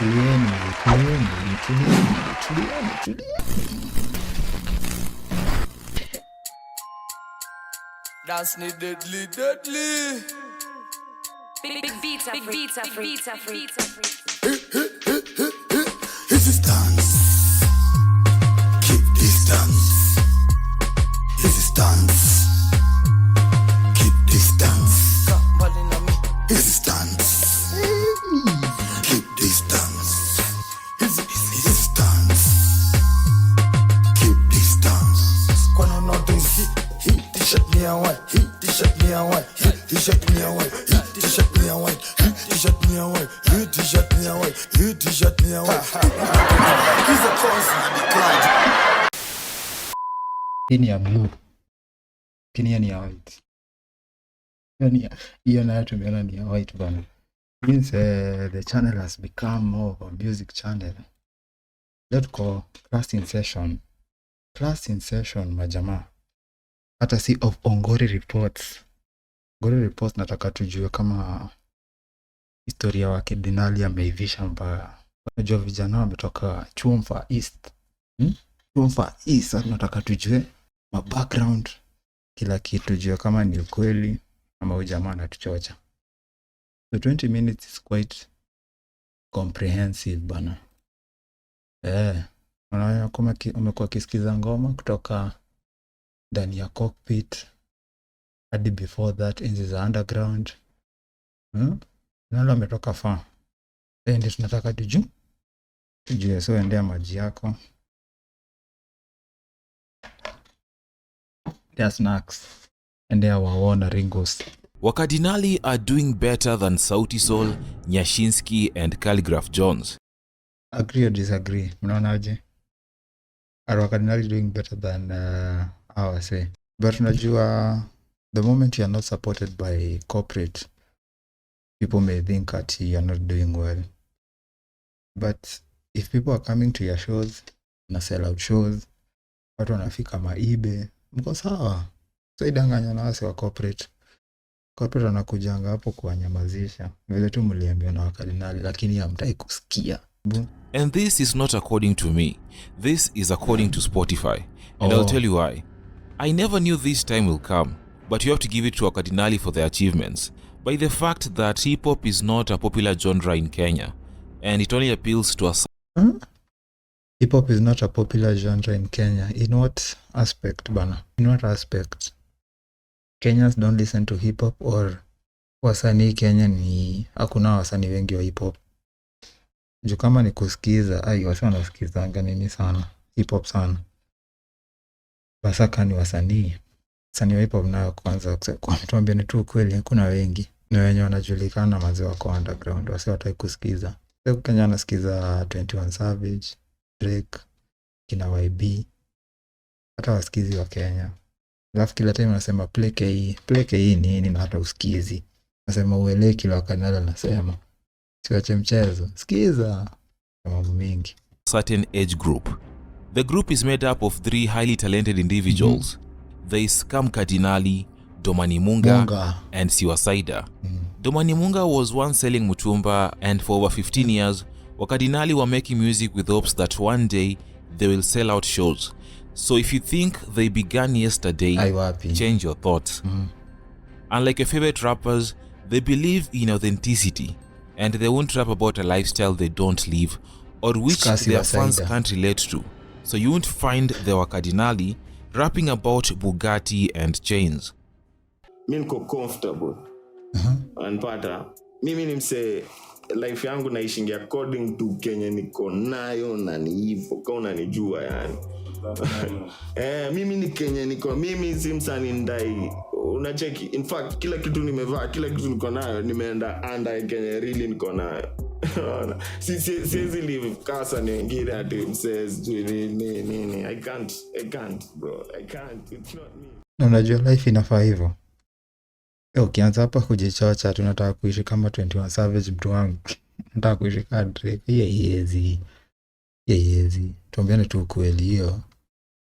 Dance ni deadly. Big beats are free. This is dance. Keep distance. This is dance. Keep distance. This is dance. Keep distance. This is dance. Keep distance. Kono nothing hit t-shirt me a white. Hit t-shirt me a white. Hit t-shirt me a white. Hit t-shirt me a white. Hit t-shirt me a white. Hit t-shirt me a white. Hit t-shirt me a white. He's a constant cloud. Hii ya blue. Kini ni ya white. Hiyo nayo tumeona ni ya white bana. Means the channel has become more of a music channel. Let's go class in session. Class in session majamaa. Hata si of Ongori reports. Ongori reports nataka tujue kama historia Wakadinali ameivisha mbaya. Unajua vijana wametoka Chumfa East. Chumfa East nataka tujue ma background kila kitu tujue kama ni ukweli ama ujamaa anatuchocha. So 20 minutes is quite comprehensive bana. Unaona kama umekuwa kisikiza ngoma kutoka ndani ya cockpit hadi before that enzi za underground. Nalo ametoka far. Ndio tunataka tujue so endea maji yako. Their snacks endea waona ringos. Wakadinali are doing better than Sauti Sol, Nyashinsky and Calligraph Jones. Agree or disagree? Mnaonaje? Are Wakadinali doing better than our say? But unajua the moment you are not supported by corporate, people may think that you are not doing well. But if people are coming to your shows, na sell out shows, watu wanafika maibe, mko sawa. So idanganya na wase wa corporate. Corporate wanakujanga hapo kuwanyamazisha. Vile tu mliambiwa na Wakadinali lakini hamtaki kusikia. And this is not according to me. This is according to Spotify. And I'll tell you why. I never knew this time will come, but you have to give it to Wakadinali for their achievements. By the fact that hip-hop is not a popular genre in Kenya, and it only appeals to us. Hip-hop is not a popular genre in Kenya. In what aspect, bana? In what aspect? Kenyans don't listen to hip-hop, or wasanii Kenya ni hakuna wasanii wengi wa hip-hop? Juu kama ni kusikiza, wasanii wanasikizanga nini sana? Hip-hop sana. Basaka ni wasanii wa hip-hop nao kwanza kwa mtuambia ni tu kweli hakuna wengi. Ni wenye wanajulikana mazee wako underground, wasi wataki kusikiza. Sasa Kenya wanasikiza 21 Savage, Drake, kina YB. Hata wasikizi wa Kenya. Alafu kila time wanasema play KE nini na hata usikizi. Nasema uelewe kila Wakadinali anasema. Siwache mchezo. Sikiza. Mambo mingi. Certain age group. The group is made up of 3 highly talented individuals. There is Wakadinali, Domani Munga, and Siwasaida. Domani Munga was once selling mutumba, and for over 15 years, Wakadinali were making music with hopes that one day they will sell out shows. So if you think they began yesterday, change your thoughts. Unlike your favorite rappers, they believe in authenticity, and they won't rap about a lifestyle they don't live or which their fans can't relate to. So you won't find the Wakadinali rapping about Bugatti and chains. Mimi niko comfortable. Anpata. Mimi nimse life yangu naishingi according to Kenya niko nayo na ni hivyo kama unanijua yani. Mimi ni Kenya niko mimi si msanii ndai. Unacheki in fact kila kitu nimevaa kila kitu niko nayo nimeenda under Kenya really niko nayo. Siwezi live kasa ni wengine ati msays nini. I can't bro. I can't. It's not me. Unajua life inafaa hivyo. Ukianza hapa kujichocha tunataka kuishi kama 21 Savage mtu wangu. Nataka kuishi kama Drake. Yezi. Tuambiane tu ukweli hiyo.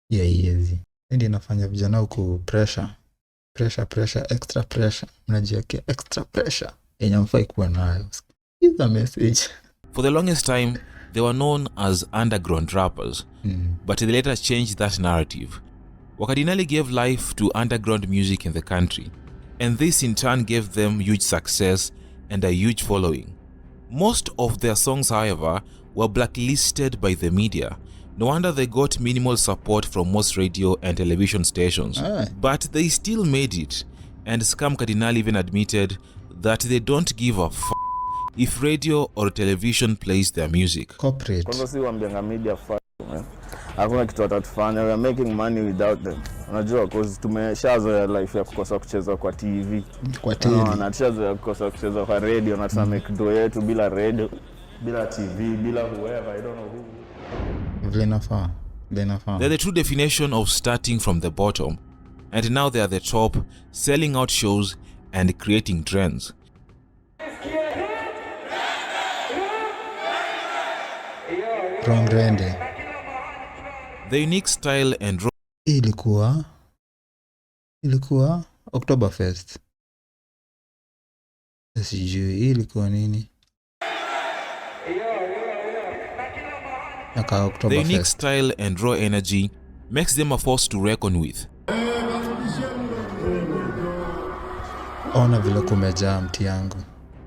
Yezi. Ndio inafanya vijana huku pressure, extra pressure. Mnajiwekea extra pressure. Yenye mfai kuwa nayo. Is a message. For the longest time, they were known as underground rappers, but they later changed that narrative. Wakadinali gave life to underground music in the country, and this in turn gave them huge success and a huge following. Most of their songs, however, were blacklisted by the media. No wonder they got minimal support from most radio and television stations. But they still made it, and Scam Cardinal even admitted that they don't give a f if radio or television plays their music. Corporate. Hakuna kitu watatufanya. We are making money without them. Unajua cause tumeshazoea life ya kukosa kucheza kwa TV. Kwa TV. Na tushazoea kukosa kucheza kwa radio na tuna make do yetu bila radio, bila TV, bila whoever, I don't know who. Vlenafaa. They're the true definition of starting from the bottom, and now they are the top, selling out shows and creating trends. Rongrende. The unique style and ilikuwa Oktoberfest. Sijui ilikuwa nini? The unique style and raw energy makes them a force to reckon with. Ona vile kumejaa mti yangu.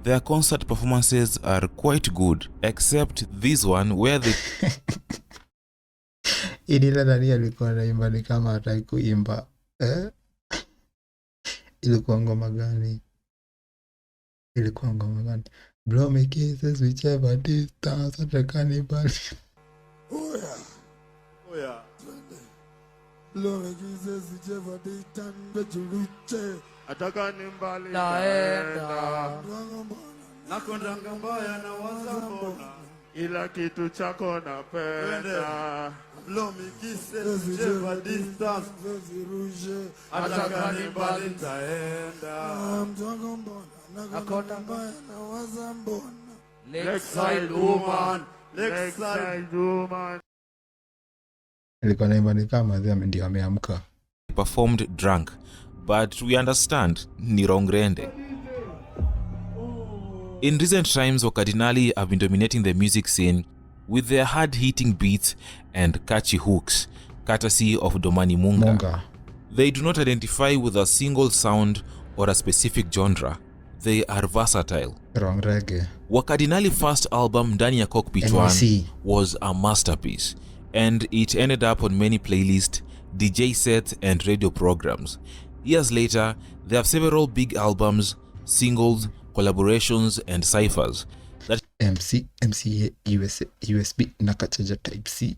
Their concert performances are quite good, except this one where they Idila nani alikuwa anaimba ni kama hataki kuimba. Ilikuwa ngoma gani? Blow me kisses whichever distance at the cannibal. Oh yeah. Blow me kisses whichever distance bejuruche. Ataka ni mbali naenda. Nakondanga mbaya na waza mbona. Ila kitu chako napenda. Blow me kisses whichever distance bejuruche. Ataka ni mbali taenda. Mtongo mbona. Nakondanga mbaya na waza mbona. Lakeside woman. Ilikuwa naimba ni kama ndio ameamka. performed drunk, but we understand ni rongrende. In recent times, Wakadinali have been dominating the music scene with their hard-hitting beats and catchy hooks, courtesy of Domani Munga. They do not identify with a single sound or a specific genre. They are versatile. Wrong reggae. Wakadinali first album Ndani ya Cockpit 1 was a masterpiece, and it ended up on many playlists, DJ sets and radio programs. Years later, they have several big albums, singles, collaborations and cyphers that MCA, USB, Nakachaja Type C.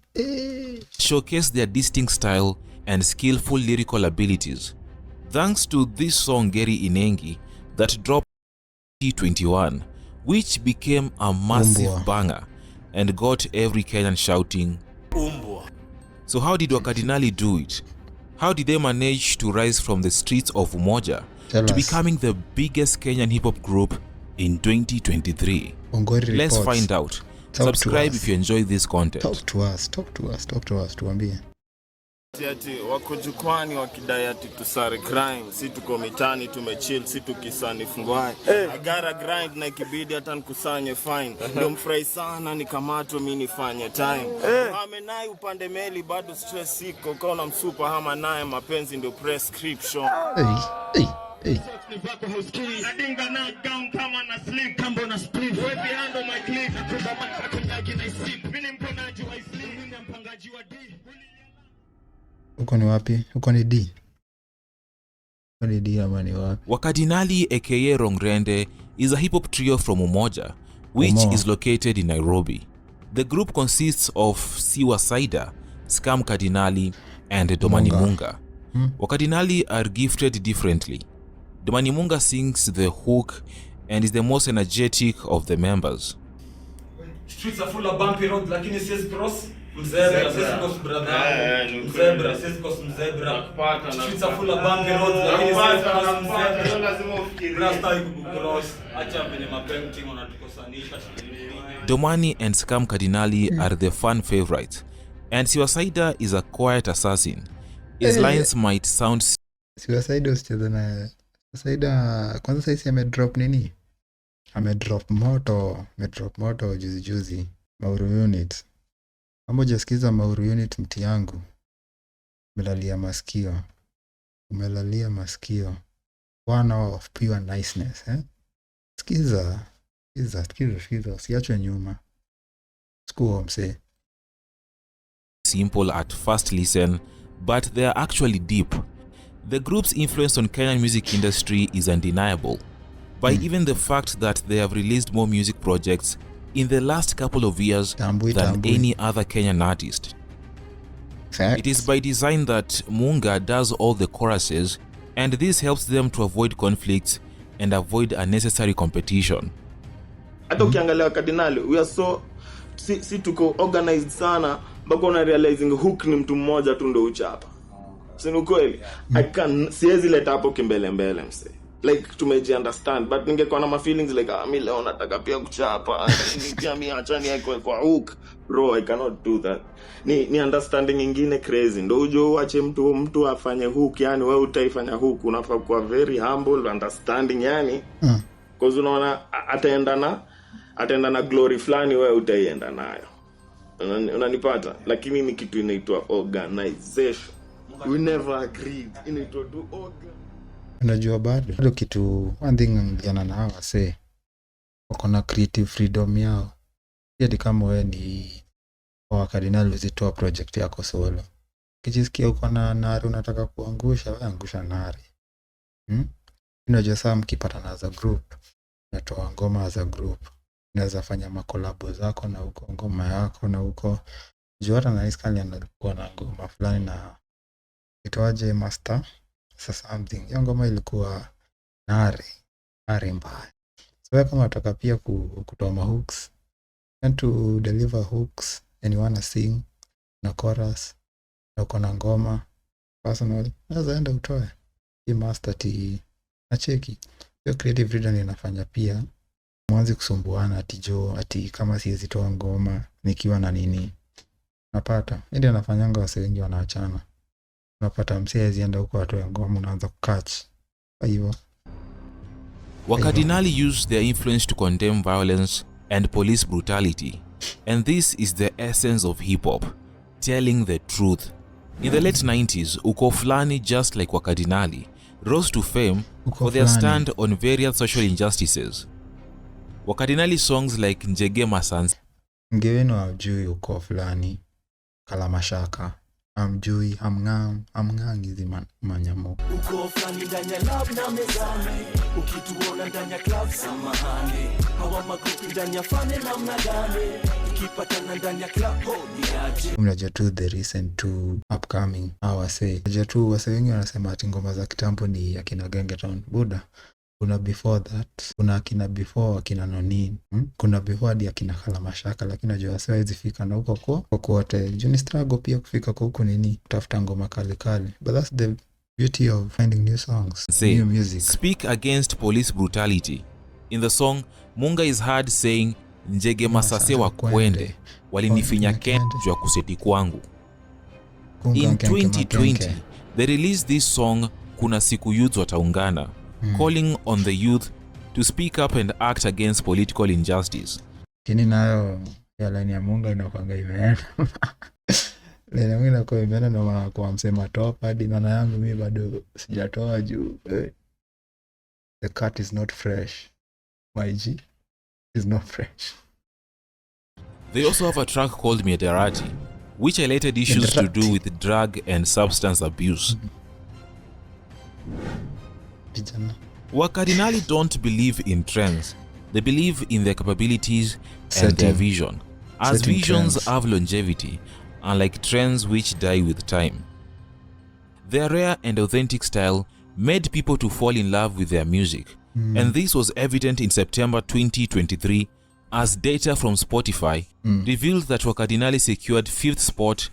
showcase their distinct style and skillful lyrical abilities. Thanks to this song Geri Inengi that dropped in 2021, which became a massive banger and got every Kenyan shouting Umbwa. So how did Wakadinali do it? How did they manage to rise from the streets of Umoja to becoming the biggest Kenyan hip-hop group in 2023? Let's find out. Subscribe if you enjoy this content. Talk to us, tuambie. Ati wako jukwani wakidai ati tusare crime, si tuko mitani tumechill, si tukisani fungwai. I gotta grind na ikibidi hata nikusanye fine. Ndio mfurahi sana nikamato mimi nifanye time. Amenai upande meli bado stress iko, kaona msupa hama naye mapenzi ndio prescription. Nipako hauskii Adinga na gown kama na sleep Kambo na split Way behind on my clip Nakumba matatu nyagi na isip Mini mponaji wa islim Mini mpangaji wa D. Uko ni wapi? Uko ni D? Uko ni D ama ni wapi? Wakadinali aka Rongrende is a hip-hop trio from Umoja, which is located in Nairobi. The group consists of Siwa Saida, Scam Cardinali and Domani Munga. Wakadinali are gifted differently. Domani Munga sings the hook and is the most energetic of the members. Streets are full of bumpy roads, lakini siwezi cross. Mzebra, siwezi cross brother. Mzebra, siwezi cross mzebra. Streets are full of bumpy roads, lakini siwezi cross mzebra. Lazima ufikirie. Rasta cross. Acha penye mapenting wanatukosanisha. Domani and Scam Cardinali are the fan favorites, and Siwa Saida is a quiet assassin. His lines might sound... Siwa Saida usicheza na... Saida, kwanza saisi amedrop nini? amedrop moto juzi Mauru Unit. Kama hujasikiza Mauru Unit, mti yangu umelalia masikio. 1 hour of pure niceness, Sikiza, usiachwe nyuma. Sikuwa msee. Simple at first listen, but they are actually deep. The group's influence on Kenyan music industry is undeniable, by even the fact that they have released more music projects in the last couple of years than any other Kenyan artist. Facts. It is by design that Munga does all the choruses, and this helps them to avoid conflicts and avoid unnecessary competition. Hata ukiangalia Wakadinali, we are so si tuko organized sana mpaka una realizing hook ni mtu mmoja tu ndo uchapa. Si ni kweli? Siwezi leta hapo kimbele mse. Like tumeji understand, but ningekuwa na ma feelings like mimi leo nataka pia kuchapa. Pia mimi acha ni kwa hook. Bro, I cannot do that. Ni understanding nyingine crazy. Ndio uje uache mtu afanye hook, yani wewe utaifanya hook, unafaa kuwa very humble, understanding yani. Cause unaona ataenda na glory flani, wewe utaienda nayo. Unanipata? Lakini ni kitu inaitwa organization. We never agreed. Inaitwa do organ. Unajua bado kitu one thing ngiana na hawa say wako na creative freedom yao. Pia kama wewe ni Wakadinali uzitoa project yako solo. Ukijisikia uko na nari unataka kuangusha, wewe angusha nari. Unajua saa mkipatana as a group, natoa ngoma as a group. Unaweza fanya makolabo zako na uko ngoma yako na uko Juara na Iskali anakuwa na ngoma fulani na itoaje master something. Hiyo ngoma ilikuwa nari mbaya. So kama unataka pia kutoa hooks and to deliver hooks and you wanna sing na chorus na uko na ngoma personal, unaweza enda utoe hii master ti na cheki. Hiyo creative freedom inafanya pia mwanzi kusumbuana ati kama siwezi toa ngoma nikiwa na nini. Napata ndio anafanyanga wase wengi wanaachana. Unapata msee azienda huko atoe ngoma, unaanza kukatch. Kwa hivyo Wakadinali used their influence to condemn violence and police brutality, and this is the essence of hip-hop, telling the truth. In the late 90s, uko fulani just like Wakadinali rose to fame for their stand on various social injustices. Wakadinali songs like Njege Masanzi, ngewenu hawajui uko fulani Kalamashaka, amjui amngangizi manyamo. Uko fulani ndani ya lab na mezani, ukituona ndani ya club samahani, hawa magrupi ndani ya fane namna gani, ukipatana ndani ya club ni aje. Mnajua tu the recent to upcoming awase. Mnajua tu wase wengi wanasema ati ngoma za kitambo ni akina Gengeton Buda. Kuna before that, kuna akina before akina Nonin, kuna before hadi akina Kalamashaka, lakini najua siwezi fika na huko kote. Juni struggle pia kufika huko nini, kutafuta ngoma kali. But that's the beauty of finding new songs, new music. Speak against police brutality. In the song, Munga is heard saying, Njege Masase wa kwende, walinifinya kende jua kuseti kwangu. In 2020, they released this song, Kuna Siku Youth Wataungana, calling on the youth to speak up and act against political injustice. Kini nayo ya line ya Munga inakuanga imeenda. Line ya Munga inakuwa imeenda na kwa msema top hadi nana yangu mimi bado sijatoa juu. The cut is not fresh. My G is not fresh. They also have a track called Miadarati, which highlighted issues to do with drug and substance abuse. Wakadinali don't believe in trends. They believe in their capabilities and their vision. As visions have longevity, unlike trends which die with time. Their rare and authentic style made people to fall in love with their music. And this was evident in September 2023 as data from Spotify revealed that Wakadinali secured 5th spot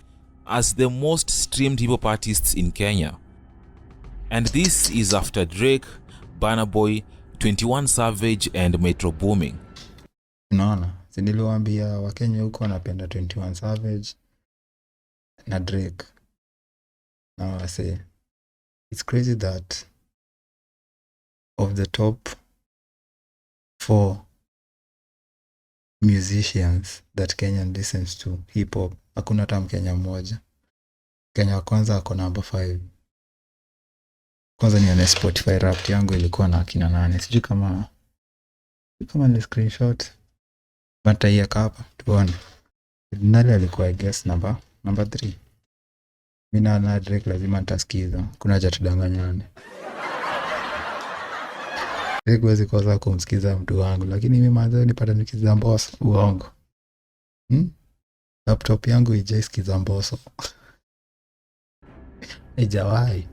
as the most streamed hip-hop artists in Kenya. And this is after Drake, Burna Boy, 21 Savage and Metro Booming. Unaona, niliwaambia Wakenya huko wanapenda 21 Savage na Drake. Now I say it's crazy that of the top 4 musicians that Kenya listens to hip hop, hakuna hata Mkenya mmoja. Kenya wa kwanza ako number 5. Kwanza ni Spotify Wrapped yangu ilikuwa na akina nane. Sijui kama ni screenshot. Bataiweka hapa tuone. Wakadinali alikuwa I guess number 3. Mimi na Drake lazima nitasikiza. Kuna haja tudanganyane. Drake huwezi kosa kumsikiza mtu wangu, lakini mimi manze nipata nikiza Mbosso uongo. Laptop yangu ijaisikiza Mbosso. Haijawahi.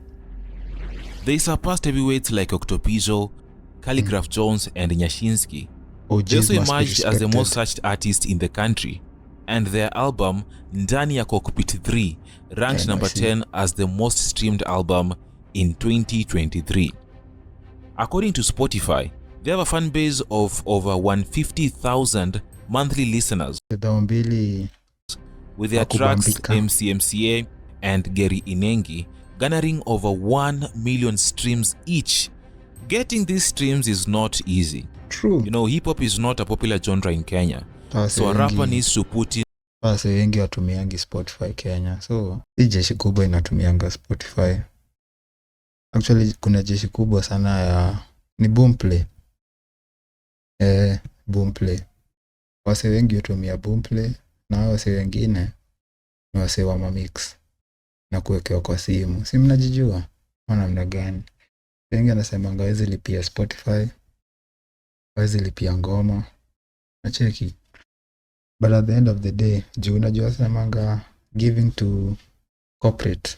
They surpassed heavyweights like Octopizzo, Calligraph Jones and Nyashinsky. They also emerged as the most searched artist in the country, and their album Ndani ya Cockpit 3 ranked number 10 as the most streamed album in 2023. According to Spotify, they have a fan base of over 150,000 monthly listeners, with their tracks MCMCA and Geri Inengi garnering over 1 million streams each. Getting these streams is not easy. True. You know, hip hop is not a popular genre in Kenya. So a rapper needs to put in. Wase wengi watumiangi Spotify Kenya. So hii jeshi kubwa inatumianga Spotify. Actually kuna jeshi kubwa sana ya ni Boomplay. Boomplay. Wase wengi hutumia Boomplay na wase wengine ni wase wa mamix na kuwekewa kwa simu. Si mnajijua namna gani? Wengi anasemanga hawezi lipia Spotify, hawezi lipia ngoma. Nacheki. But at the end of the day, juu unajua semanga giving to corporate.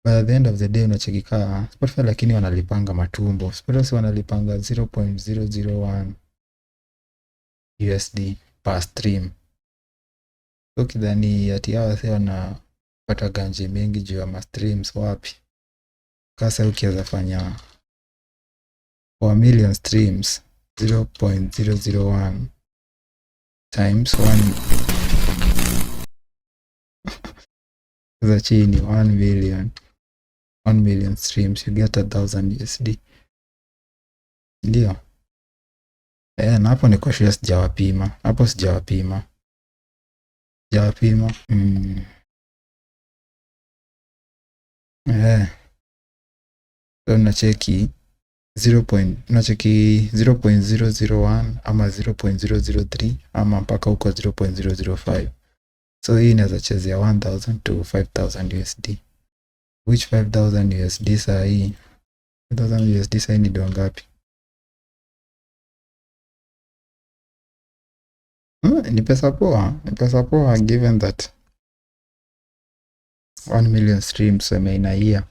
But at the end of the day unacheki kaa Spotify, lakini wanalipanga matumbo. Spotify wanalipanga 0.001 USD per stream. So kidhani ati hawa wase wanapata ganji mengi juu ya streams wapi? Kasa ukiweza fanya 1 million streams 0.001 times 1 za chini 1 million streams, you get 1,000 USD. Ndio. Na hapo niko sure sijawapima. Hapo sijawapima. So nacheki 0.001 ama 0.003 ama mpaka huko 0.005. So hii inaweza chezea 1,000 to 5,000 USD. Which 5,000 USD saa hii? 5,000 USD saa hii ni dola ngapi? Ni pesa poa. Ni pesa poa given that 1 million streams inaia.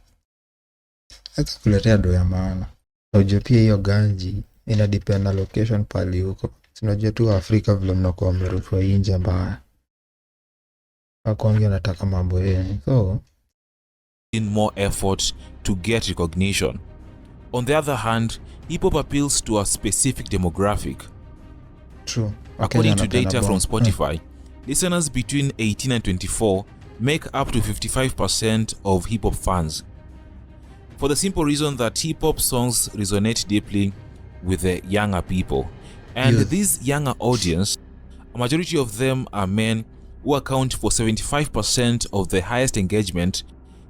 Hata kuletea do ya maana. Unajua pia hiyo ganji ina depend na location pali huko. Unajua tu Afrika vile mnakuwa mmerushwa nje mbaya. Hakuangi nataka mambo yenu. So in more effort to get recognition. On the other hand, hip hop appeals to a specific demographic. True. According to data from Spotify, listeners between 18 and 24 make up to 55% of hip hop fans. For the simple reason that hip hop songs resonate deeply with the younger people. And this younger audience, a majority of them are men who account for 75% of the highest engagement,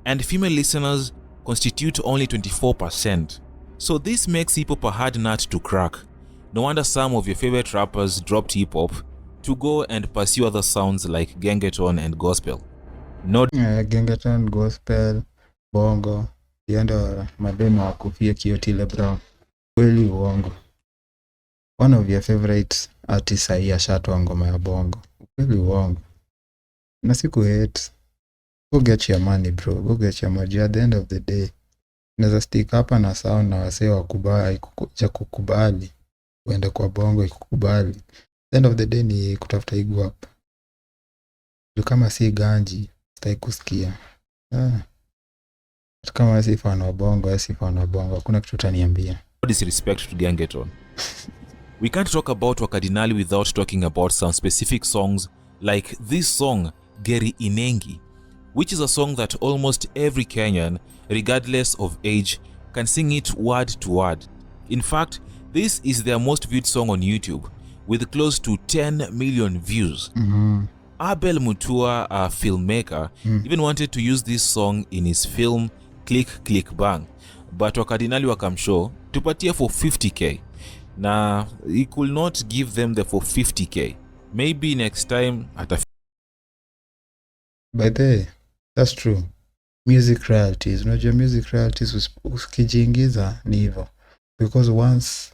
and female listeners constitute only 24%. So this makes hip hop a hard nut to crack. No wonder some of your favorite rappers dropped hip hop to go and pursue other sounds like gengeton and gospel. Gengeton, gospel, bongo, yendo mademo wakufia Kiotile Brown. Kweli uongo. One of your favorite artists hii ashatwa ngoma ya bongo. Kweli uongo. Na siku hate. Go get your money bro. Go get your money. At the end of the day, unaweza stick hapa na sound na wasee wakubali kukubali. Uende kwa bongo ikukubali. At the end of the day ni kutafuta igu hapa. Kama si ganji, sitaki kusikia. Kama si fan wa bongo, si fan wa bongo, hakuna kitu utaniambia. Disrespect to gengeton. We can't talk about Wakadinali without talking about some specific songs like this song, Geri Inengi, which is a song that almost every Kenyan, regardless of age, can sing it word to word. In fact, this is their most viewed song on YouTube, with close to 10 million views. Abel Mutua, a filmmaker, even wanted to use this song in his film Click Click Bang, but Wakadinali wakamshow tupatie for 50k. Now he could not give them the for 50k. Maybe next time By the way, that's true. Music royalties, unajua music royalties ukijiingiza ni hivyo, because once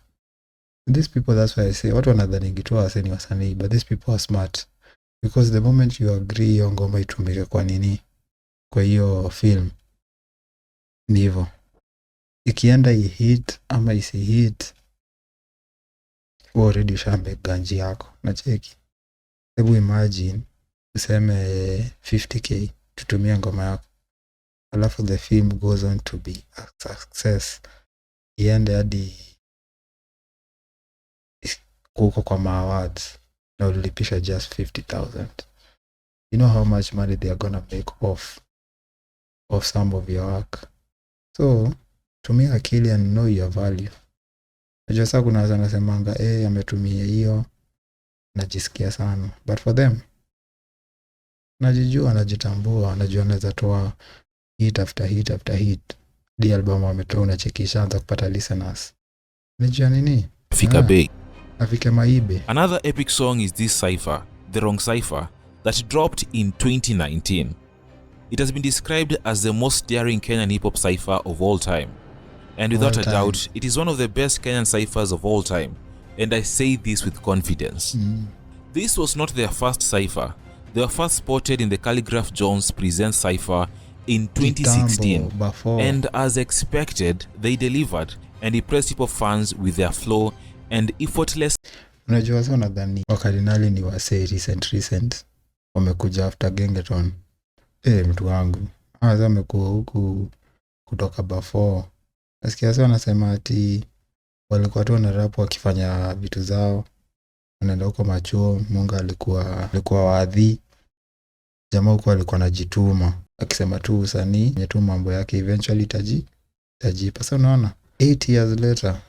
these people, that's why I say watu wanadhani tu wasanii wasanii, but these people are smart, because the moment you agree hiyo ngoma itumike kwa nini kwa hiyo film, ni hivyo. Ikienda hit ama isi hit, already ushambe ganji yako na cheki. Hebu imagine useme 50k tutumia ngoma yako, alafu the film goes on to be a success, iende hadi kuko kwa ma-awards na ulipisha just 50,000. You know how much money they are gonna make off some of your work. So tumia akili and know your value. Najua saa kuna watu wanasemanga ametumia hiyo najisikia sana, but for them najijua, najitambua, najua naweza toa hit after hit after hit. The album wametoa unachekisha anza kupata listeners. Najua nini? Fika Bay. Afike maibe. Another epic song is this cypher, The Wrong Cypher, that dropped in 2019. It has been described as the most daring Kenyan hip-hop cypher of all time. And without a doubt, it is one of the best Kenyan cyphers of all time. And I say this with confidence. This was not their first cypher. They were first spotted in the Calligraph Jones Presents cypher in 2016. And as expected, they delivered and impressed hip-hop fans with their flow and effortless. Unajua sasa nadhani Wakadinali ni wase recent wamekuja after Gengeton. Mtu wangu sasa amekuwa huku kutoka before. Nasikia sasa wanasema ati walikuwa tu na rap wakifanya vitu zao, wanaenda huko machuo. Mungu alikuwa wadhi, jamaa huko alikuwa anajituma akisema tu usanii tu mambo yake eventually tajipa. Sasa unaona 8 years later,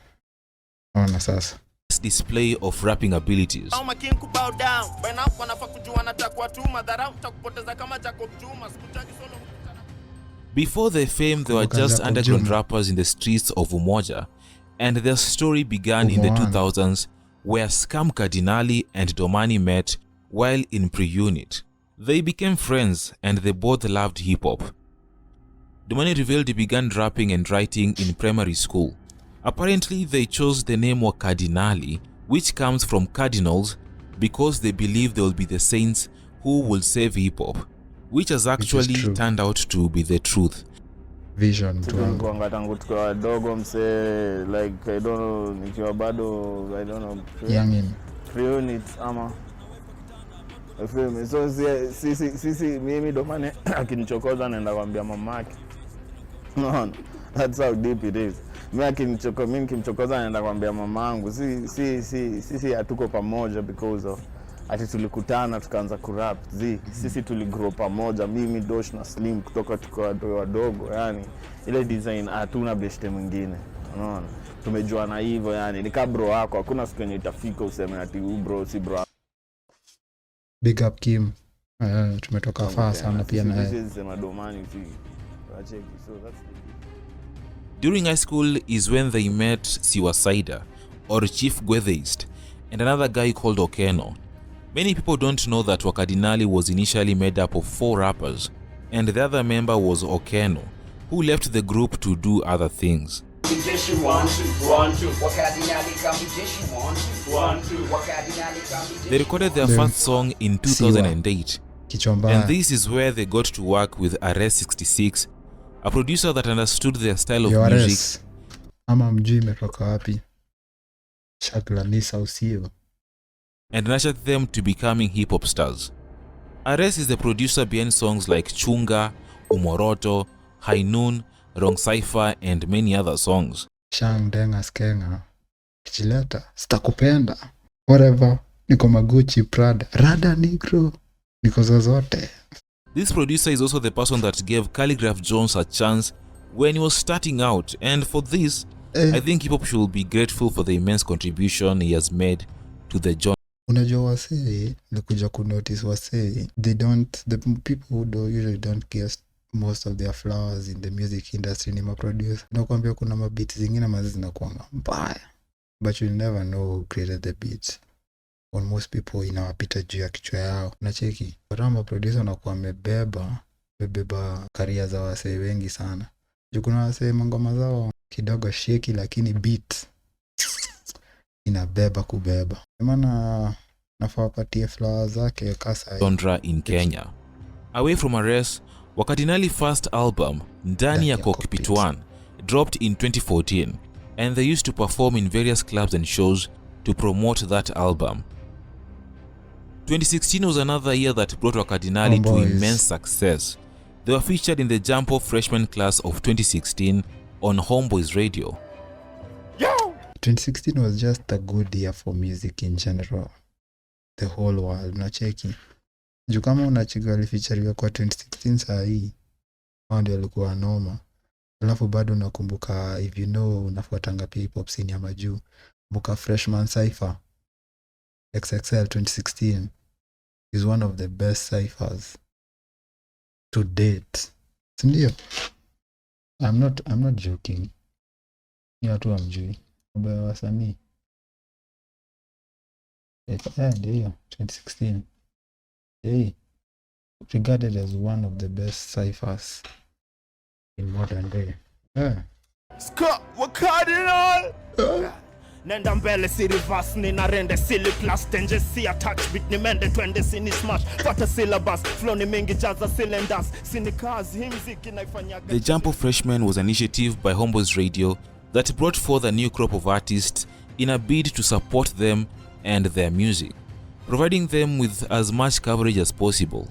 naona sasa display of rapping abilities. Before their fame, they were just underground rappers in the streets of Umoja, and their story began in the 2000s, where Wakadinali and Domani met while in pre-unit. They became friends and they both loved hip-hop. Domani revealed he began rapping and writing in primary school. Apparently, they chose the name Wakadinali, which comes from cardinals, because they believe they will be the saints who will save hip-hop, which has actually turned out to be the truth. Vision tangu tukiwa wadogo mse, like I don't know, nikiwa bado I don't know, youngin pre-unit ama film. So sisi mimi Domani akinichokoza naenda kwambia mamake. No, that's how deep it is. Mimi kimchokoza naenda kwambia mamangu. Sisi hatuko pamoja because of ati tulikutana tukaanza kurap. Sisi tuligrow pamoja, mimi Dosh na Slim kutoka tukiwa wadogo. Yani ile design hatuna best mwingine. Unaona? Tumejuana hivyo, yani ni bro wako, hakuna siku yenye itafika useme ati bro si bro. Big up Kim. Tumetoka far sana pia na During high school is when they met Siwasaida, or Chief Gwetheist, and another guy called Okeno. Many people don't know that Wakadinali was initially made up of 4 rappers, and the other member was Okeno, who left the group to do other things. They recorded their first song in 2008, and this is where they got to work with RS66, a producer that understood their style of music. Ama mjui imetoka wapi? Shaglanisa usio. And nurtured them to becoming hip-hop stars. RS is the producer behind songs like Chunga, Umoroto, High Noon, Wrong Cypher, and many other songs. Shang Denga Skenga, Kichileta, Stakupenda, whatever, niko Maguchi, Prada, Rada Negro, niko zozote. This producer is also the person that gave Calligraph Jones a chance when he was starting out, and for this, I think hip-hop should be grateful for the immense contribution he has made to the genre. Unajua wasee, nilikuja kunotice wasee, the people who usually don't get most of their flowers in the music industry ni maproducer. Nakwambia kuna mabiti zingine mazi zinakuanga mbaya, but you never know who created the beats. On most people inawapita juu ya kichwa yao. Nacheki, watu maproducer wanakuwa wamebeba career za wasee wengi sana. Juu kuna wasee mangoma zao kidogo shaky, lakini beat inabeba kubeba. Maana nafaa patie flowers zake kasa genre in Kenya. Away from Arrest, Wakadinali first album Ndani ya Cockpit 1 dropped in 2014, and they used to perform in various clubs and shows to promote that album. 2016 was another year that brought Wakadinali to immense success. They were featured in the Jump Off freshman class of 2016 on Homeboyz Radio. 2016 was just a good year for music in general. The whole world, unacheki. Juu kama unacheki walifeaturewa kwa 2016 saa hii, wao ndio walikuwa noma. Alafu bado nakumbuka, if you know, unafuatanga pia hip hop scene ya majuu. Kumbuka Freshman Cypher XXL 2016 is one of the best cyphers to date. Sindio? I'm not joking. Ni watu hamjui. Mambo ya wasanii. Ndio 2016. Regarded as one of the best ciphers in modern day. Scott Wakadinali. Nenda mbele si reverse ni narende silly plus tenje si attach bit ni mende twende sini smash fata syllabus flow ni mingi jaza cylinders sini kazi hii muziki inaifanya. The Jump Off Freshman was an initiative by Homeboyz Radio that brought forth a new crop of artists in a bid to support them and their music, providing them with as much coverage as possible.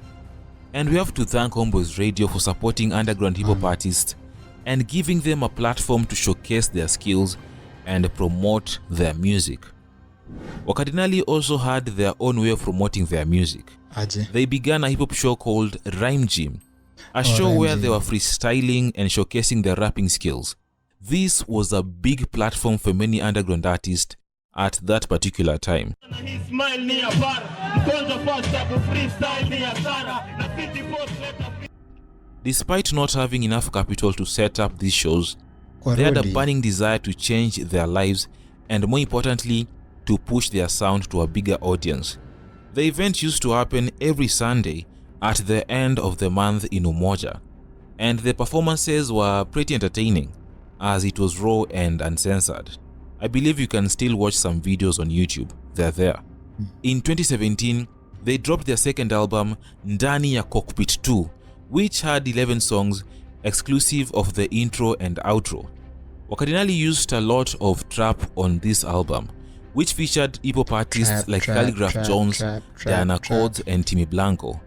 And we have to thank Homeboyz Radio for supporting underground hip-hop artists and giving them a platform to showcase their skills and promote their music. Wakadinali also had their own way of promoting their music. They began a hip-hop show called Rhyme Gym, a show where they were freestyling and showcasing their rapping skills. This was a big platform for many underground artists at that particular time. Despite not having enough capital to set up these shows, they had a burning desire to change their lives and, more importantly, to push their sound to a bigger audience. The event used to happen every Sunday at the end of the month in Umoja, and the performances were pretty entertaining as it was raw and uncensored. I believe you can still watch some videos on YouTube. They're there. In 2017, they dropped their second album, Ndani ya Cockpit 2, which had 11 songs exclusive of the intro and outro. Wakadinali used a lot of trap on this album, which featured hip-hop artists like Calligraph Jones, Diana Codes, and Timmy Blanco.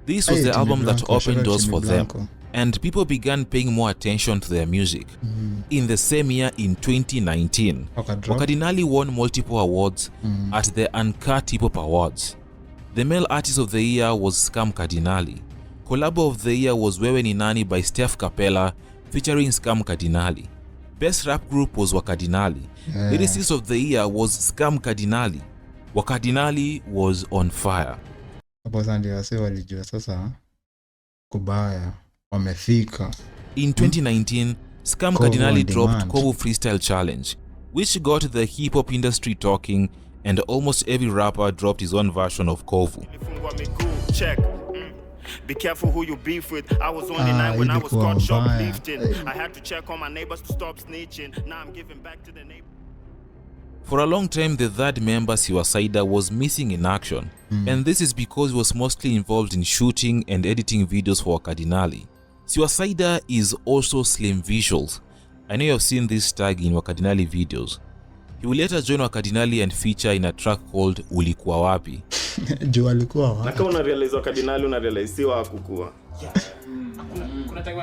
This was the album that opened doors for them, and people began paying more attention to their music. In the same year, in 2019, Wakadinali won multiple awards at the Uncut Hip Hop Awards. The male artist of the year was Scam Cardinali. Collabo of the year was Wewe Ni Nani by Steph Capella featuring Scam Cardinali. Best rap group was Wakadinali. Lyricist of the year was Scam Cardinali. Wakadinali was on fire. In 2019, Scam Cardinali dropped Kovu Freestyle Challenge, which got the hip-hop industry talking, and almost every rapper dropped his own version of Kovu. Check. Be careful who you beef with. I was only 9 when I was caught shoplifting. I had to check on my neighbors to stop snitching. Now I'm giving back to the neighbors. For a long time, the third member, Siwasaida, was missing in action, and this is because he was mostly involved in shooting and editing videos for Wakadinali. Siwasaida is also Slim Visuals. I know you have seen this tag in Wakadinali videos. He will later join Wakadinali and feature in a track called Ulikuwa Wapi. Juu alikuwa wapi? Naka unarealize Wakadinali unarealize si wa kukua.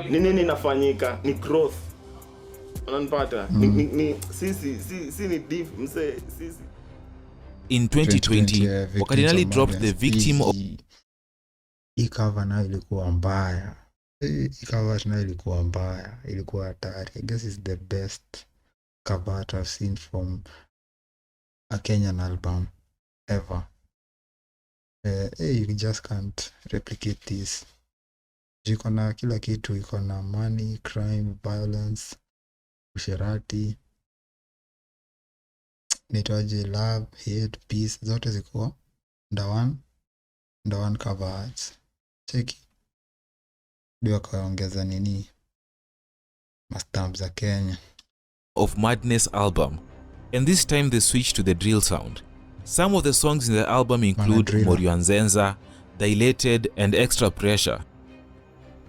Nini inafanyika? Ni growth. Unanipata? Sisi ni diff, mse sisi. In 2020, Wakadinali dropped The Victim of... Cover nayo ilikuwa mbaya. Cover nayo ilikuwa mbaya. Ilikuwa hatari. I guess it's the best cover I've seen from a Kenyan album. ever. You just can't replicate this. Iko na kila kitu, iko na money, crime, violence, usherati, nitwaje, love, hate, peace, zote ziko under one cover arts. Cheki ndio akaongeza nini mastamp za Kenya of Madness album, and this time they switched to the drill sound. Some of the songs in the album include Morio Nzenza, Dilated, and Extra Pressure.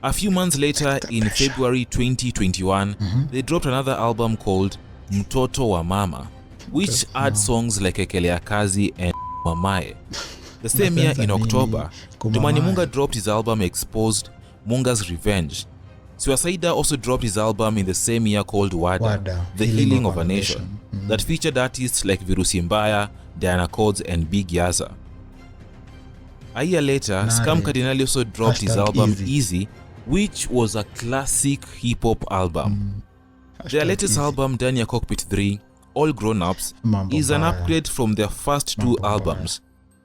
A few months later, in February 2021, they dropped another album called Mtoto wa Mama, which adds songs like Ekelea Kazi and Mamae. The same year, in October, Domani Munga dropped his album Exposed, Munga's Revenge. Siwasaida also dropped his album in the same year called Wada, The Healing of a Nation, that featured artists like Virusi Mbaya, Diana Codes, and Big Yaza. A year later, Wakadinali also dropped his album Easy, which was a classic hip-hop album. Their latest album, Dania Cockpit 3, All Grown Ups, is an upgrade from their first two albums.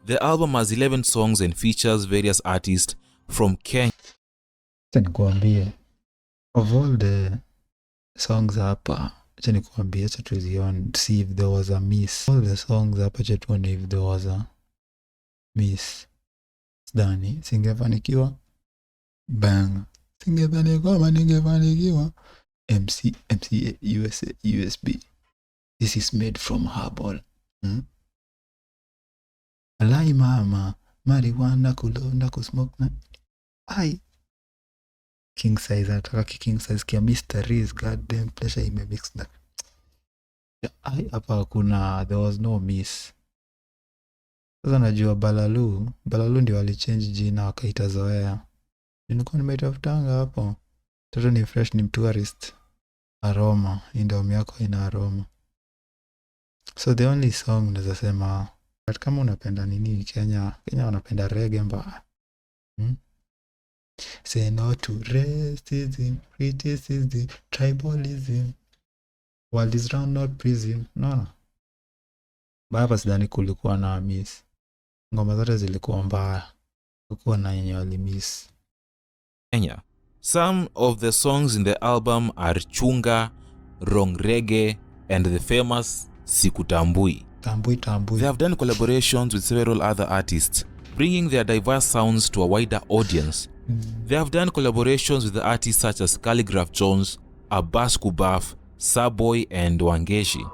The album has 11 songs and features various artists from Kenya. Nikuambie, of all the songs hapa, acha nikuambie, acha tuzione, see if there was a miss. All the songs hapa, acha tuone if there was a miss. Sidhani, singefanikiwa. Bang. Ningefanikiwa. MC, USA, USB. This is made from herbal. Alai mama, marijuana, kulonda, kusmoke na. Ai. King size, nataka king size kia Mr. Riz, goddamn pleasure imemix na. Ai, hapa kuna, there was no miss. Sasa najua Balalu ndio walichange jina wakaita Zoea. Nilikuwa nimetafutanga hapo. Toto ni fresh, ni tourist. Aroma, indomi yako ina aroma. So the only song naweza sema, but kama unapenda nini Kenya wanapenda reggae mbaya. Say no to racism, criticism, tribalism. World is round, not prison. No. Baba sidhani kulikuwa na miss. Ngoma zote zilikuwa mbaya. Kulikuwa na yenye walimiss. Kenya. Some of the songs in the album are Chunga, Wrong Reggae, and the famous Sikutambui. Tambui. They have done collaborations with several other artists, bringing their diverse sounds to a wider audience. They have done collaborations with artists such as Calligraph Jones, Abbas Kubaf, Saboy, and Wangeshi.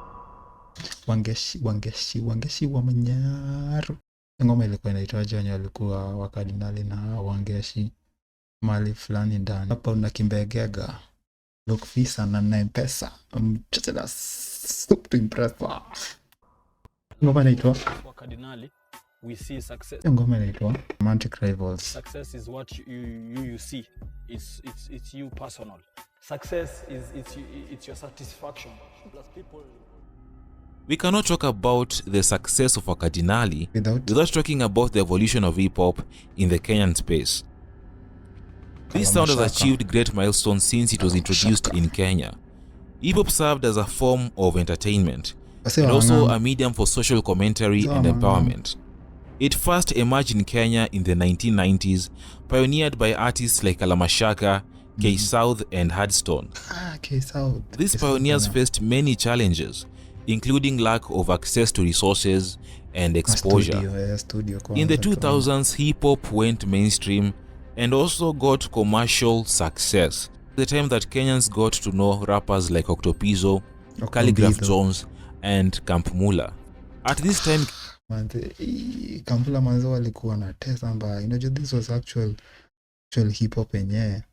Wangeshi wa Manyaru. Ngoma ilikuwa inaitwaje wenye walikuwa Wakadinali na Wangeshi mali fulani ndani. Hapa unakimbegega look visa na M-Pesa mchachela soup to impress. Ngoma inaitwa Wakadinali. We see success. Ngoma inaitwa Romantic Rivals. Success is what you see. It's you personal. Success is it's your satisfaction. Plus people. We cannot talk about the success of Wakadinali without talking about the evolution of hip-hop in the Kenyan space. This sound has achieved great milestones since it was introduced in Kenya. Hip-hop served as a form of entertainment and also a medium for social commentary and empowerment. It first emerged in Kenya in the 1990s, pioneered by artists like Alamashaka, K-South, and Hardstone. K-South. These pioneers faced many challenges, including lack of access to resources and exposure. In the 2000s, hip-hop went mainstream and also got commercial success. The time that Kenyans got to know rappers like Octopizzo, Calligraph Jones, and Camp Mula. At this time, Kampula manzo walikuwa na tesa mbaya. Unajua this was actual hip hop yenyewe.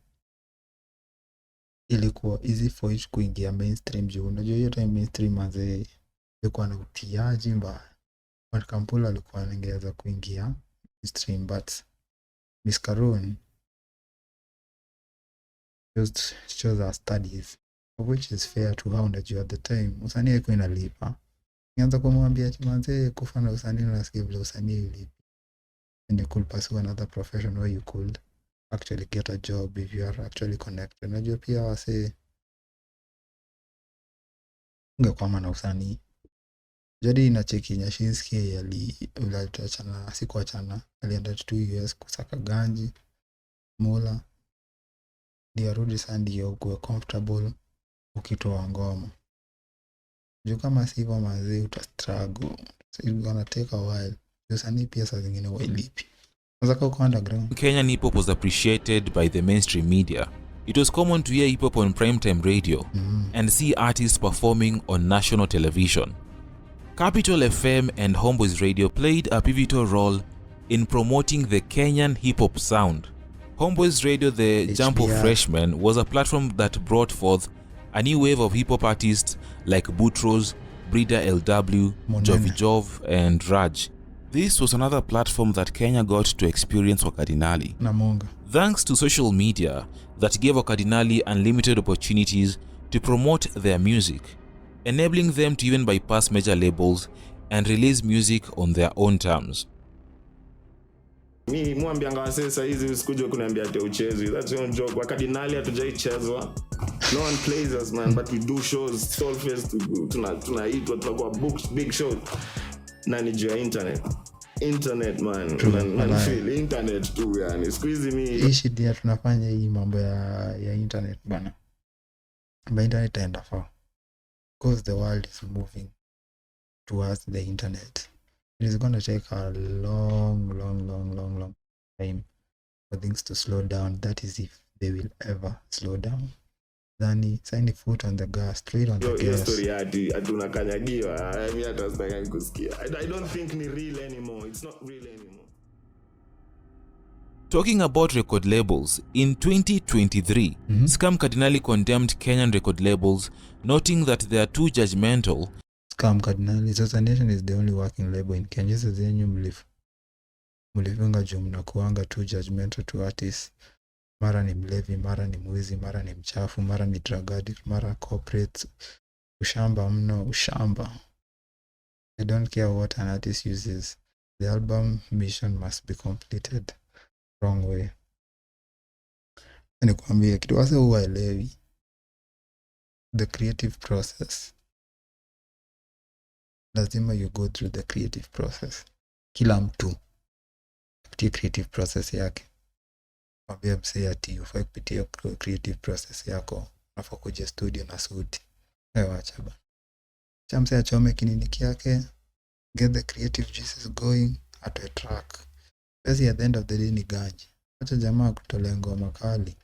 Ilikuwa easy for it kuingia mainstream juu. Unajua hiyo time mainstream manze ilikuwa na utiaji mbaya. But Kampula alikuwa anangeza kuingia mainstream, but Miss Karun chose her studies, which is fair to her. Unajua at the time usanii haikuwa inalipa. Nianza kumwambia ati manze kufa na usanii na nasikia vile usanii ilipa. And you could pursue another profession where you could actually get a job if you are actually connected. Unajua pia wase ungekwama na usanii. Jadi inacheki Nyashinski alituachana, sikuachana, alienda tu US kusaka ganji mula, ndio arudi sasa ndio ukuwe comfortable ukitoa ngoma. Juu kama sivyo mazee utastruggle, so it's gonna take a while. Usanii pia saa zingine wailipi. Unataka uko underground. Kenyan hip hop was appreciated by the mainstream media. It was common to hear hip hop on primetime radio and see artists performing on national television. Capital FM and Homeboyz Radio played a pivotal role in promoting the Kenyan hip hop sound. Homeboyz Radio, the Jump of Freshmen, was a platform that brought forth a new wave of hip hop artists like Boutros, Brida LW, Jovi Jov, and Raj. This was another platform that Kenya got to experience Wakadinali. Namunga. Thanks to social media that gave Wakadinali unlimited opportunities to promote their music, enabling them to even bypass major labels and release music on their own terms. Mimi mwambianga wasesa hizi usikuje kuniambia ate uchezwi. That's your joke. Wakadinali hatujaichezwa. No one plays us, man, but we do shows. Soulfest, tunaitwa, tunakuwa booked big shows. Na ni juu ya internet man. Man feel internet tu yani. Squeeze me. Hii shit ya tunafanya hii mambo ya internet bana. By internet itaenda far. Because the world is moving towards the internet. It is going to take a long time for things to slow down. That is if they will ever slow down. Then sign foot on the gas, straight on the gas. Story atuna kanyagiwa. Mimi hata sitaki kusikia. I don't think ni real anymore. It's not real anymore. Talking about record labels, in 2023, Scam Kadinali condemned Kenyan record labels, noting that they are too judgmental. Scam Kadinali, Sasa Nation is the only working label in Kenya. Sasa zenyu mlifunga juu mnakuanga too judgmental to artists. Mara ni mlevi, mara ni mwizi, mara ni mchafu, mara ni drug addict, mara corporate. Ushamba. I don't care what an artist uses. The album mission must be completed. Wrong way. Nikwambia kitu wase huwaelewi. The creative process. Lazima you go through the creative process. Kila mtu kupitia creative process yake. Mwambie msee ati ufai kupitia creative process yako. Unafaa kuja studio na suti. Wacha bana. Cha msee achome kiniki yake. Get the creative juices going at a track. Basi at the end of the day ni ganji. Acha jamaa kutolea ngoma kali.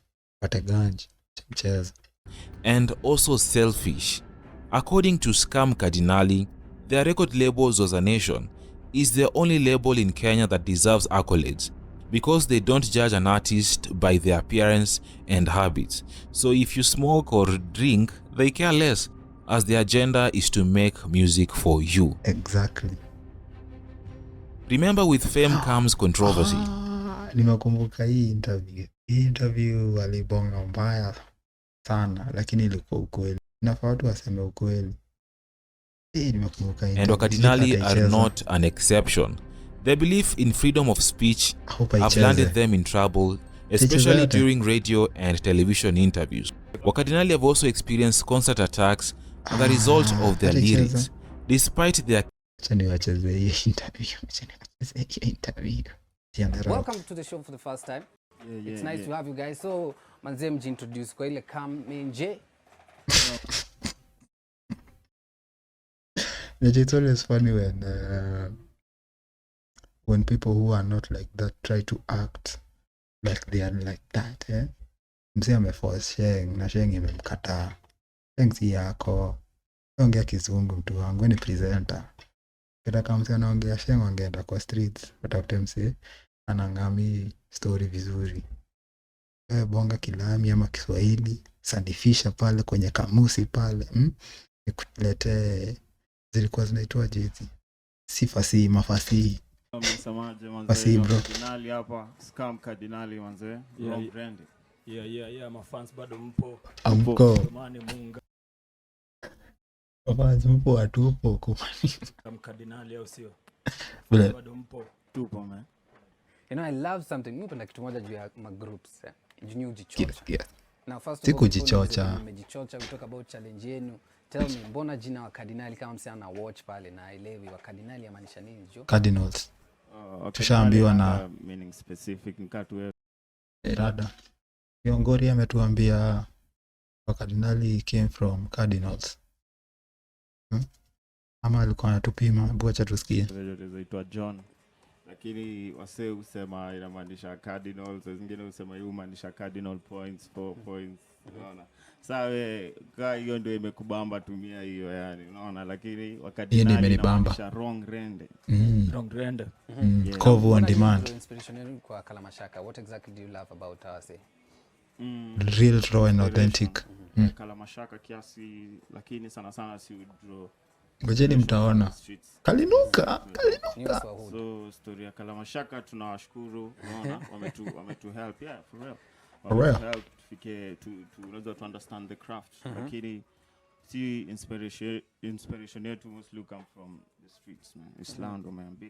Pate ganji. Mcheza. And also selfish. According to Scam Kadinali, their record label Sasa Nation is the only label in Kenya that deserves accolades because they don't judge an artist by their appearance and habits. So if you smoke or drink, they care less, as their agenda is to make music for you. Exactly. Remember, with fame comes controversy. Nimekumbuka hii interview. Hii interview walibonga mbaya sana, lakini ilikuwa ukweli. Nafaa watu waseme ukweli. Nimekumbuka hii. And Wakadinali are not an exception. Their belief in freedom of speech have landed them in trouble, especially during radio and television interviews. Wakadinali have also experienced concert attacks as a result of their lyrics, despite their... Welcome to the show for the first time. It's nice to have you guys. So, manze mjintroduce kwa ile Kamenje. It's always funny when people who are not like that try to act like they are like that. Mzee ameforce Sheng na Sheng imemkataa. Sheng si yako. Ongea kizungu mtu wangu, ni presenter. Kila kama mzee anaongea Sheng wangeenda kwa streets. Watafute mzee anangami story vizuri. Bonga Kilami ama Kiswahili, sanifisha pale kwenye kamusi pale. Nikuletee zilikuwa zinaitwa jezi. Sifasi mafasi. Msamaje manze, Wakadinali hapa, Scam Kadinali manze, from brand. Yeah, mafans bado mpo. Amko. Mani Munga. Mafans mpo watupo kumani. Scam Kadinali au sio? Bado mpo. Tupo man. You know, I love something. Mimi napenda kitu moja juu ya groups. Juu ujichocha. Yeah. Now first of all, nimejichocha. We talk about challenge yenu. Tell me, mbona jina Wakadinali kama msana na watch pale na elewi Wakadinali yamaanisha nini jo? Cardinals. Tushaambiwa na meaning specific nikatu rada. Yongori ametuambia Wakadinali came from Cardinals. Ama alikuwa anatupima, buacha tusikie. Zaitwa John. Lakini wasee usema inamaanisha Cardinals, zingine usema inamaanisha Cardinal points, 4 points, unaona. Sawa, kwa hiyo ndio imekubamba tumia hiyo yani, unaona, lakini Wakadinali inamaanisha wrong rende. Wrong rende. Kovu on demand. Inspiration kwa Kalamashaka. What exactly do you love about our say? Real, raw and authentic. Kalamashaka kiasi, lakini sana sana si draw. Ngojeni mtaona. Kalinuka. So story ya Kalamashaka tunawashukuru, unaona, wametu help, yeah, for real. Help tufike to understand the craft. Lakini si inspiration yetu mostly come from the streets, man. Islam ndo maambia.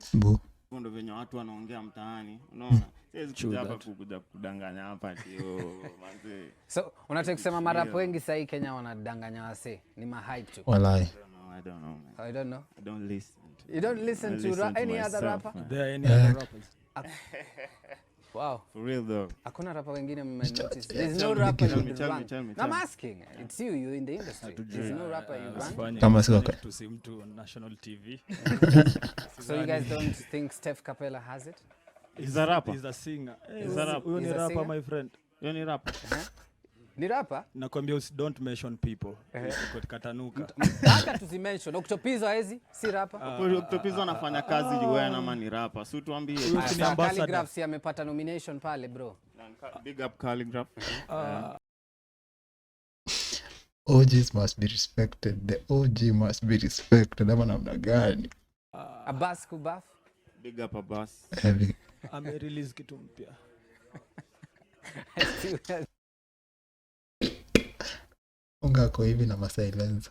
Ndio venye watu wanaongea mtaani, unaona. Siwezi hapa kudanganya hapa tio manze. So unataka kusema marapo wengi sasa Kenya wanadanganya wase ni hype tu. Wallahi. I don't know, man. I don't know. I don't listen. You don't listen to any other rapper? Man. There are any other rappers? Wow. For real though. Hakuna rapper wengine mmenotice. There's no rapper you run. I'm asking. It's you in the industry. There's no rapper you run. Kama sio to see him to on national TV. So you guys don't think Steph Capella has it? He's a rapper. He's a singer. He's a rapper. He's a rapper, my friend. You're a rapper. Ni rapper? Nakwambia don't mention people. Katanuka. Hata tuzimention. Octopizzo hizi si rapper. Octopizzo anafanya kazi wewe na ni rapper. Si tuambie. Calligraph si amepata nomination pale bro. Big up Calligraph. OGs must be respected. The OG must be respected. Ama namna gani? Abbas Kubaf. Big up Abbas. Heavy. Ame-release kitu mpya. Ungako hivi na silence.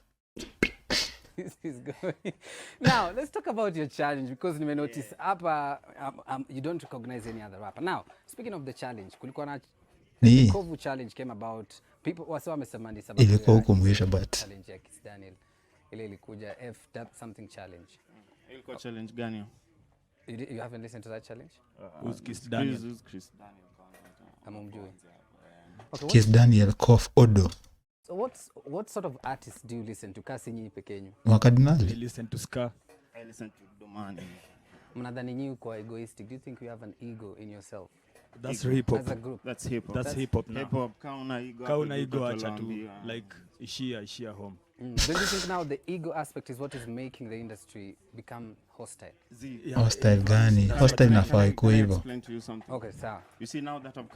This is going. Now, let's talk about your challenge because you may notice you don't recognize any other rapper. Now, speaking of the challenge, kulikuwa na Kovu challenge came about. People wasa wamesema ni sababu ilikuwa huko mwisho but challenge ya Kiss Daniel. Ile ilikuja something challenge. Ilikuwa challenge gani? You haven't listened to that challenge? Who's Kiss Daniel? Who's Kiss Daniel? Kama mjui. Okay, Kiss Daniel Kof Odo. So what sort of artists do you listen to? Kasi nyinyi pekenyu. Wakadinali. I listen to ska. I listen to Domani. Mnadhani nyinyi uko egoistic? Do you think you have an ego in yourself? That's hip hop. As a group. That's hip hop. That's hip hop now. Hip hop kauna ego. Kauna ego acha tu like ishia home. Don't you think now the ego aspect is what is making the industry become hostile? Hostile gani? Hostile nafaa iko hivyo. Explain to you something. Okay, sawa. You see now that I've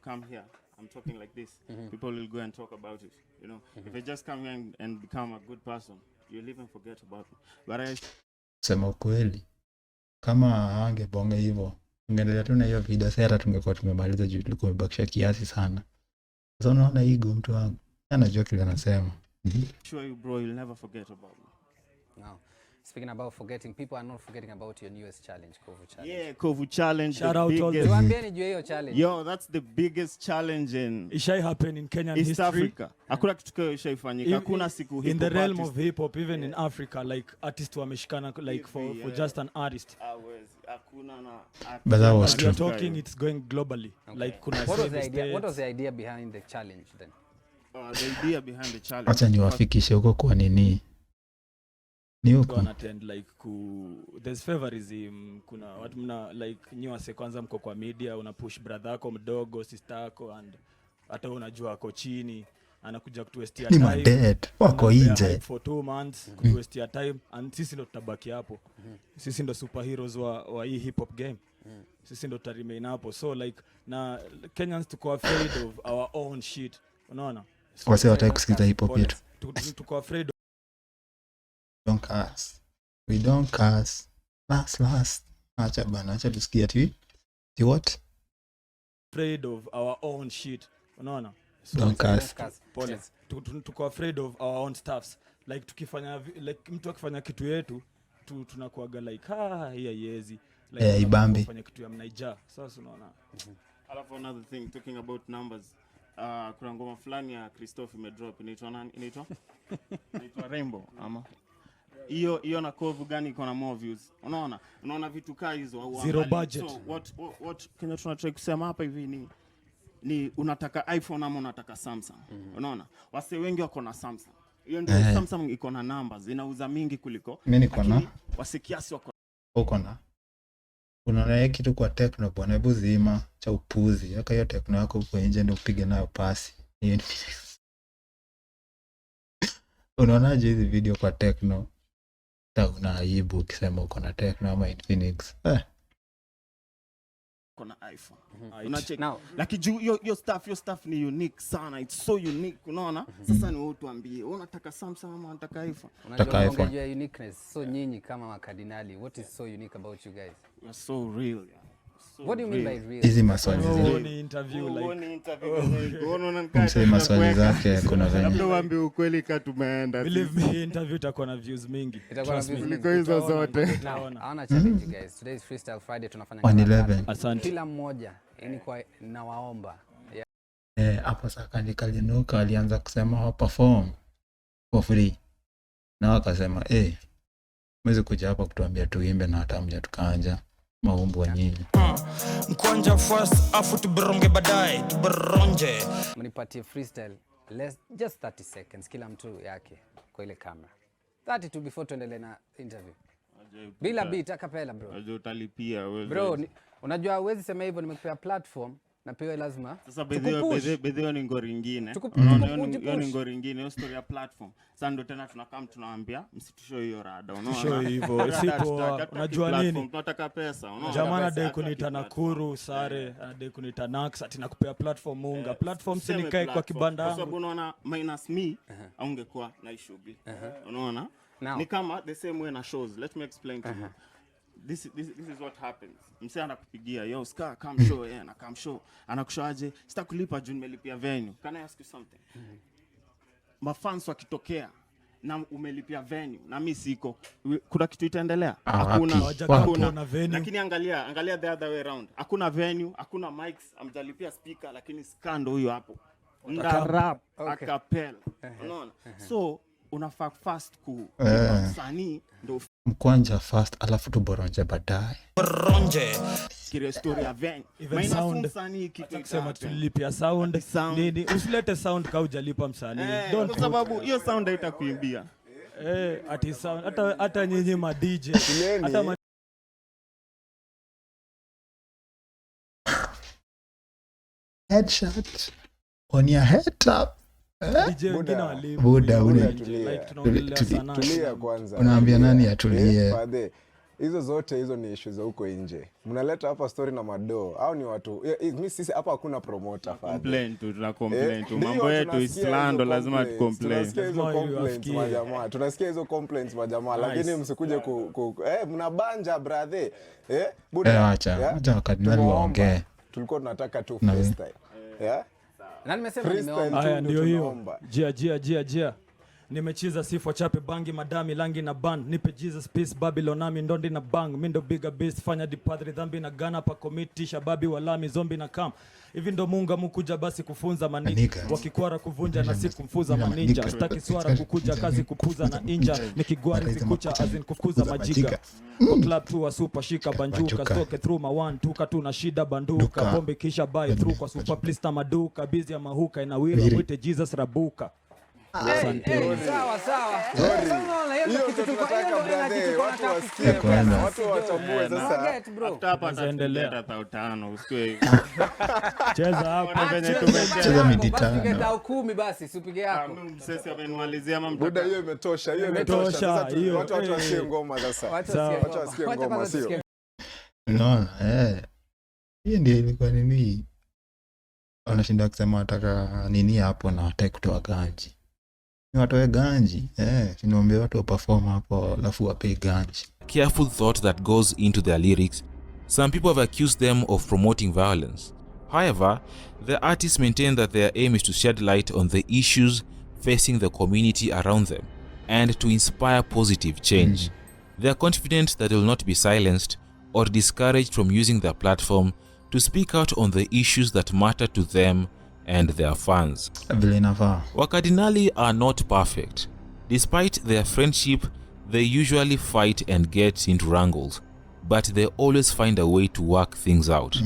come here, I'm talking like this. People will go and talk about it, you know. If I just come here and become a good person, you'll even forget about me. But sema ukweli. Kama angebonga hivyo, ungeendelea tu na hiyo video sasa tungekuwa tumemaliza juu tulikuwa tumebakisha kiasi sana. Sasa unaona ego mtu wangu. Anajua kile anasema. Sure you bro, you'll never forget about me. No. Speaking about forgetting, people are not forgetting about your newest challenge, Kovu Challenge. Yeah, Kovu Challenge. Shout out all the Tuambieni juu hiyo challenge. Yo, that's the biggest challenge in Ishai happen in Kenyan East history. Africa. Hakuna kitu kile ishaifanyika. Hakuna siku hip hop. In the realm of hip hop, even in Africa, like artists wameshikana like for just an artist. Hakuna na But that was true. We're talking it's going globally. Okay. Like kuna what was the idea behind the challenge then? The idea behind the challenge. Acha niwafikishe huko kwa nini? Ni huko attend like there's favorism, kuna watu mna like nyuase kwanza mko kwa media una push brother yako mdogo, sister yako and hata unajua ako chini anakuja kutuwestia time. Ni dead wako nje for 2 months kutuwestia time and sisi ndo tutabaki hapo. Sisi ndo superheroes wa hii hip hop game. Sisi ndo remain hapo. So like na Kenyans tuko afraid of our own shit. Unaona? Wase wataki kusikiza hip hop yetu. Tuko afraid of we don't curse. Last. Acha bana, acha tusikie ati what? Afraid of our own shit. Unaona? So don't curse. Pole. Tuko afraid of our own stuffs. Like tukifanya like mtu akifanya kitu yetu tunakuaga like hii yezi. Like ibambi. Kufanya kitu ya mnaija. Sasa unaona. Alafu another thing talking about numbers. kuna ngoma fulani ya Christophe imedrop inaitwa nani? Inaitwa Rainbow ama hiyo na cover gani iko na more views? Unaona vitu kaa hizo au zero budget. So what Kenya tunataka kusema hapa hivi ni unataka iPhone ama unataka Samsung. Unaona wase wengi wako na Samsung, hiyo ndio Samsung iko na numbers, inauza mingi kuliko mimi niko na wase kiasi wako uko na unaona kitu kwa Tecno bwana, hebu zima cha upuzi yaka hiyo Tecno yako huko nje ndio upige nayo pasi hiyo. Unaonaje hizi video kwa Tecno? Una aibu ukisema uko na Tecno ama Infinix. Kuna iPhone. Unacheck. Lakini hiyo stuff ni unique sana. It's so unique, unaona? Sasa ni wewe tuambie, unataka Samsung ama unataka iPhone? Unajua ongea uniqueness. So nyinyi kama Wakadinali, what is so unique about you guys? You're so real. So what do you mean by real? Hizi maswali zake. Ni interview like. Msema maswali zake kuna venye. Labda waambie ukweli kama tumeenda. Believe me, interview itakuwa na views mingi. Itakuwa na views kuliko hizo zote. Haona challenge guys. Today is Freestyle Friday, tunafanya 111. Asante. Kila mmoja, yani kwa nawaomba. Hapo sasa Kalinuka alianza kusema wa perform for free. Na wakasema mwezi kuja hapa kutuambia tuimbe na hata mja tukaanja maumbu wa nyinyi. Mkwanja first afu tuberonge baadaye tuberonje. Mnipatie freestyle just 30 seconds kila mtu yake kwa ile kamera. 32 before tuendelee na interview. Bila beat acapella bro. Unajua utalipia wewe. Bro, unajua huwezi sema hivyo, nimekupea platform na pia lazima. Sasa bedhio ni ngori nyingine. Hiyo ni ngori nyingine, hiyo story ya platform. Sasa ndio tena tunawaambia msitushow hiyo rada, unaona? Show hivyo. Sipo unajua nini? Tunataka pesa, unaona? Jamani dai kuniita Nakuru sare, dai kuniita Nax ati nakupea platform Munga. Platform sinikae kwa kibanda. Kwa sababu unaona minus me aungekuwa na issue. Unaona? Ni kama the same way na shows. Let me explain to you. This is what happens. Msee anakupigia, yo Ska come show, na come show. Anakushoaje? Sitakulipa juu nimelipia venue. Can I ask you something? Mafans wakitokea na umelipia venue na mimi siko, kuna kitu itaendelea? Hakuna venue. Lakini angalia the other way around. Hakuna venue, hakuna mics, amjalipia speaker, lakini Ska huyo hapo. Nda rap acapella. Unaona? So unafaa fast sanii ndo mkwanja fast alafu tuboronje baadaye. Boronje. Kile story ya venue. Even sound sanii kitu kusema tulipia sound. Nini usilete sound kama hujalipa msanii. Kwa sababu hiyo sound haitakuimbia. Ati sound hata nyinyi ma DJ. Hata headshot on your head up. Buda tulia kwanza. Unaambia nani atulie? Hizo zote hizo ni issue za huko nje. Mnaleta hapa story na madoo au ni watu mimi sisi hapa hakuna promoter fadhi. Complain tu. Mambo yetu Islando lazima tu complain. Tunasikia hizo complaints majamaa lakini msikuje mnabanja brother. Buda acha Wakadinali waongee. Tulikuwa tunataka tu freestyle. Na nimesema nimeomba. Haya ndio hiyo. Jia. Nimecheza sifa chape bangi madami langi na band. Nipe Jesus peace Babylonami ndondi na bang. Mindo bigger beast fanya dipadri dhambi na gana pa committee shababi walami zombi na kam. Hivi ndo Munga mkuja basi kufunza manika. Wakikwara kuvunja na siku mfuza maninja. Staki swara kukuja kazi kupuza na inja. Nikigwari zikucha azin kukuza majiga. Kwa club tu wa super shika banjuka. Stoke through ma 1 2 tu na shida banduka. Bombe kisha buy through kwa super plista maduka. Busy ya mahuka inawira mwite Jesus rabuka. Sawa. Hiyo kitu tunataka brother, watu wasikie, watu watambue sasa. Hapa ataendelea 5 usikie. Cheza hapa venye tumecheza miditano. Upige tao 10 basi usipige yako. Sasa amenimalizia mama. Buda hiyo imetosha. Sasa watu wasikie ngoma sasa. Watu wasikie ngoma sio. Unaona hiyo ndio ilikuwa nini? Wanashinda kusema wataka nini hapo na wataki kutoa ganji. Ni watoe ganji. Niombe watu wa perform hapo alafu wape ganji. Careful thought that goes into their lyrics. Some people have accused them of promoting violence. However, the artists maintain that their aim is to shed light on the issues facing the community around them and to inspire positive change. They are confident that they will not be silenced or discouraged from using their platform to speak out on the issues that matter to them and their fans. Wakadinali are not perfect. Despite their friendship, they usually fight and get into wrangles, but they always find a way to work things out.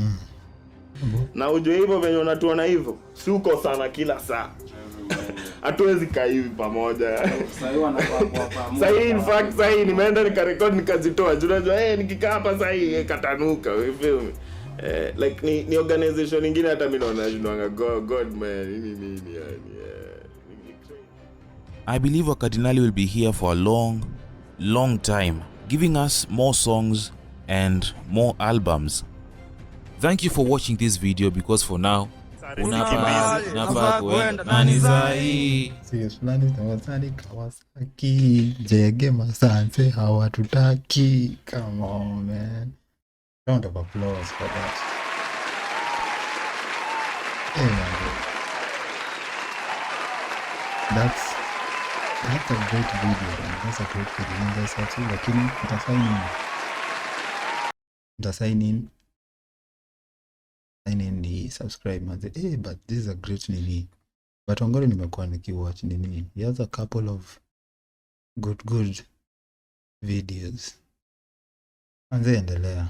Na ujue hivyo venye unatuona hivyo, si uko sana kila saa. Hatuwezi kaa hivi pamoja. Sahi in fact sahi nimeenda nikarecord nikazitoa. Unajua nikikaa hapa sahi katanuka, you feel me? Like ni organization nyingine hata mimi naona junanga God man. I believe Wakadinali will be here for a long time, giving us more songs and more albums. Thank you for watching this video, because for now, unapa kwenda nani zai fulani tawasani Kawasaki jege masanse hawatutaki. Come on man, round of applause for that. That's a great video, man. That's a great video. Lakini sign in ni subscribe manze. But this is a great nini. But Ongoro nimekuwa nikiwatch nini. He has a couple of good videos. Manze endelea.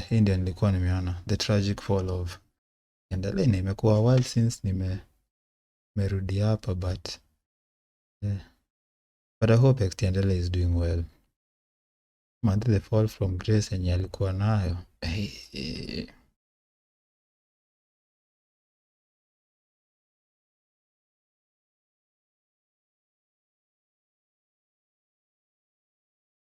Hii ndio nilikuwa nimeona The Tragic Fall of. Endelea, nimekuwa a while since nimerudi hapa, but I hope Extendele is doing well. Man, the fall from grace yenye alikuwa nayo.